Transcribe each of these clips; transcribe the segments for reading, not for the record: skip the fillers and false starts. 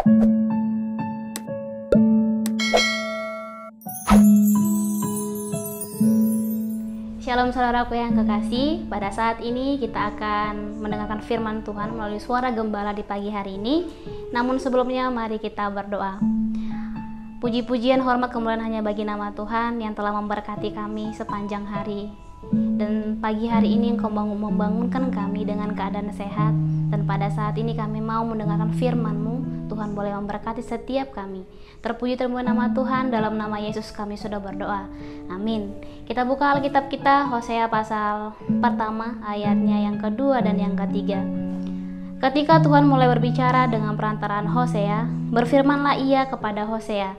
Shalom saudaraku yang kekasih, pada saat ini kita akan mendengarkan firman Tuhan melalui suara gembala di pagi hari ini. Namun sebelumnya mari kita berdoa. Puji-pujian, hormat, kemuliaan hanya bagi nama Tuhan yang telah memberkati kami sepanjang hari. Dan pagi hari ini Engkau membangunkan kami dengan keadaan sehat. Dan pada saat ini kami mau mendengarkan firman-Mu. Tuhan boleh memberkati setiap kami. Terpuji termulia nama Tuhan, dalam nama Yesus kami sudah berdoa. Amin. Kita buka Alkitab kita, Hosea pasal pertama, ayatnya yang kedua dan yang ketiga. Ketika Tuhan mulai berbicara dengan perantaraan Hosea, berfirmanlah Ia kepada Hosea,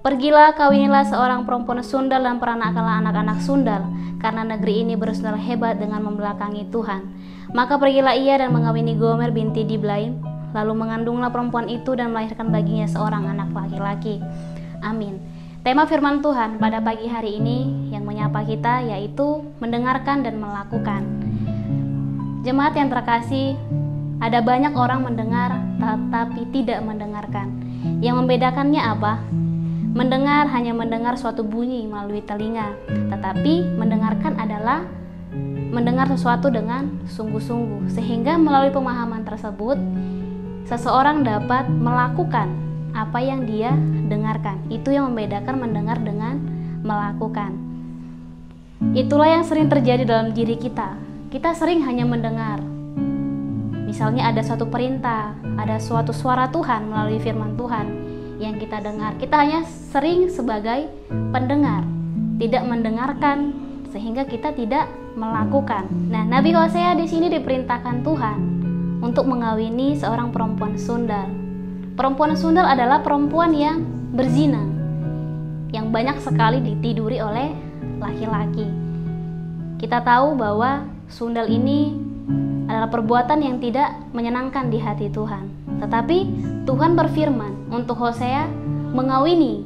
"Pergilah, kawinilah seorang perempuan sundal dan peranakkanlah anak-anak sundal, karena negeri ini bersundal hebat dengan membelakangi Tuhan. Maka pergilah ia dan mengawini Gomer binti Diblaim, lalu mengandunglah perempuan itu dan melahirkan baginya seorang anak laki-laki." Amin. Tema firman Tuhan pada pagi hari ini yang menyapa kita yaitu mendengarkan dan melakukan. Jemaat yang terkasih, ada banyak orang mendengar tetapi tidak mendengarkan. Yang membedakannya apa? Mendengar hanya mendengar suatu bunyi melalui telinga, tetapi mendengarkan adalah mendengar sesuatu dengan sungguh-sungguh, sehingga melalui pemahaman tersebut seseorang dapat melakukan apa yang dia dengarkan. Itu yang membedakan mendengar dengan melakukan. Itulah yang sering terjadi dalam diri kita. Kita sering hanya mendengar. Misalnya ada suatu perintah, ada suatu suara Tuhan melalui firman Tuhan yang kita dengar. Kita hanya sering sebagai pendengar, tidak mendengarkan, sehingga kita tidak melakukan. Nah, Nabi Hosea di sini diperintahkan Tuhan untuk mengawini seorang perempuan sundal. Perempuan sundal adalah perempuan yang berzina, yang banyak sekali ditiduri oleh laki-laki. Kita tahu bahwa sundal ini adalah perbuatan yang tidak menyenangkan di hati Tuhan. Tetapi Tuhan berfirman untuk Hosea mengawini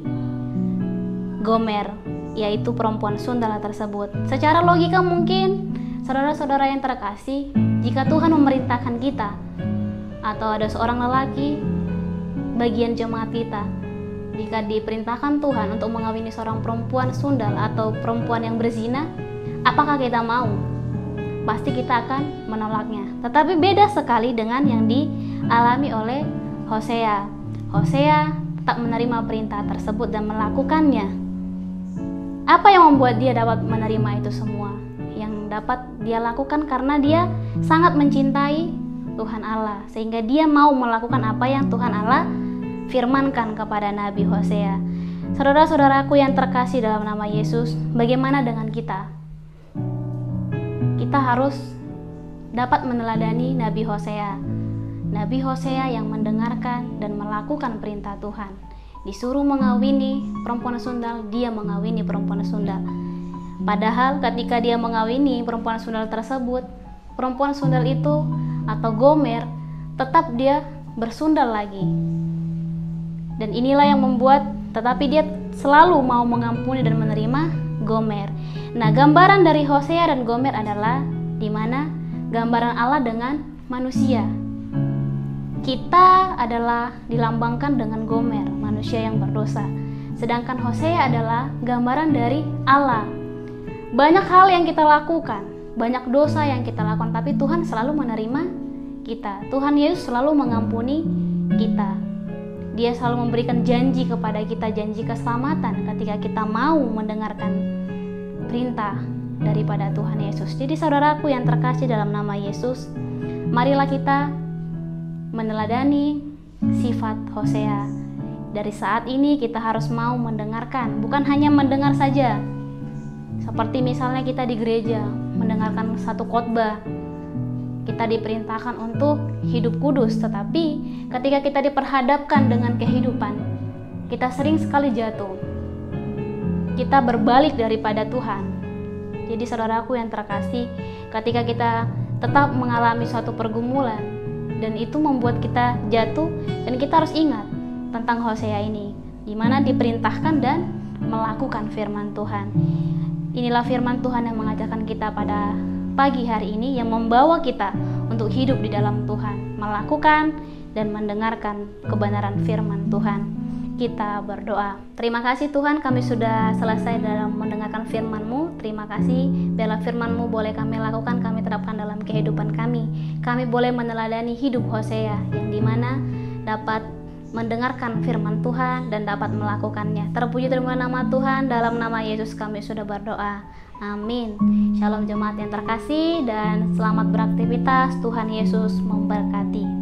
Gomer, yaitu perempuan sundal tersebut. Secara logika mungkin saudara-saudara yang terkasih, jika Tuhan memerintahkan kita atau ada seorang lelaki bagian jemaat kita, jika diperintahkan Tuhan untuk mengawini seorang perempuan sundal atau perempuan yang berzina, apakah kita mau? Pasti kita akan menolaknya. Tetapi beda sekali dengan yang dialami oleh Hosea. Hosea tetap menerima perintah tersebut dan melakukannya. Apa yang membuat dia dapat menerima itu semua? Yang dapat dia lakukan karena dia sangat mencintai Tuhan Allah, sehingga dia mau melakukan apa yang Tuhan Allah firmankan kepada Nabi Hosea. Saudara-saudaraku yang terkasih dalam nama Yesus, bagaimana dengan kita? Kita harus dapat meneladani Nabi Hosea. Nabi Hosea yang mendengarkan dan melakukan perintah Tuhan. Disuruh mengawini perempuan sundal, dia mengawini perempuan sundal. Padahal ketika dia mengawini perempuan sundal tersebut, perempuan sundal itu atau Gomer tetap dia bersundal lagi. Dan inilah yang membuat tetapi dia selalu mau mengampuni dan menerima Gomer. Nah, gambaran dari Hosea dan Gomer adalah di mana gambaran Allah dengan manusia. Kita adalah dilambangkan dengan Gomer, manusia yang berdosa. Sedangkan Hosea adalah gambaran dari Allah. Banyak hal yang kita lakukan, banyak dosa yang kita lakukan, tapi Tuhan selalu menerima kita. Tuhan Yesus selalu mengampuni kita. Dia selalu memberikan janji kepada kita, janji keselamatan ketika kita mau mendengarkan perintah daripada Tuhan Yesus. Jadi saudaraku yang terkasih dalam nama Yesus, marilah kita meneladani sifat Hosea. Dari saat ini kita harus mau mendengarkan, bukan hanya mendengar saja. Seperti misalnya kita di gereja mendengarkan satu khotbah, kita diperintahkan untuk hidup kudus, tetapi ketika kita diperhadapkan dengan kehidupan, kita sering sekali jatuh. Kita berbalik daripada Tuhan. Jadi saudaraku yang terkasih, ketika kita tetap mengalami suatu pergumulan dan itu membuat kita jatuh, dan kita harus ingat tentang Hosea ini, di mana diperintahkan dan melakukan firman Tuhan. Inilah firman Tuhan yang mengajarkan kita pada pagi hari ini, yang membawa kita untuk hidup di dalam Tuhan, melakukan dan mendengarkan kebenaran firman Tuhan. Kita berdoa. Terima kasih Tuhan, kami sudah selesai dalam mendengarkan firman-Mu. Terima kasih, biarlah firman-Mu boleh kami lakukan, kami terapkan dalam kehidupan kami. Kami boleh meneladani hidup Hosea, yang dimana dapat mendengarkan firman Tuhan dan dapat melakukannya. Terpuji terima nama Tuhan, dalam nama Yesus kami sudah berdoa. Amin. Shalom jemaat yang terkasih, dan selamat beraktivitas. Tuhan Yesus memberkati.